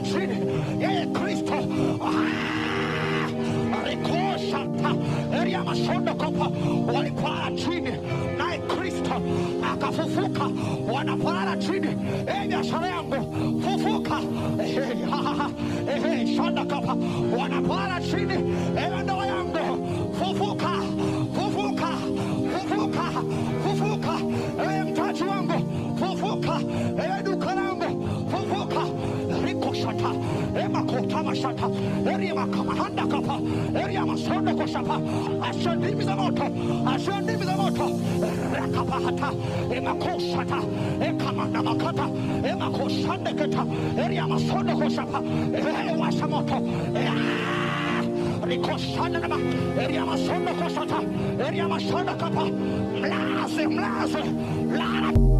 chini. Yeye Kristo rikoshata eria masondo kopa walipala chini, naye Kristo akafufuka. Wanapala chini, biashara yangu fufuka. Shanda kapa wanapala chini, ndoa yangu fufuka, fufuka, fufuka, fufuka. Mtaji wangu fufuka, duka langu fufuka. Rikoshata makota mashata eria makamahanda kapa eria masondo koshapa. Ashandimi za moto, ashandimi za moto. Rakapahata makoshata kamanda makata makoshande keta eria masondo koshapa. Washa moto rikoshana nama eria masondo koshata eria masondo kapa. Mlaze, mlaze, lara.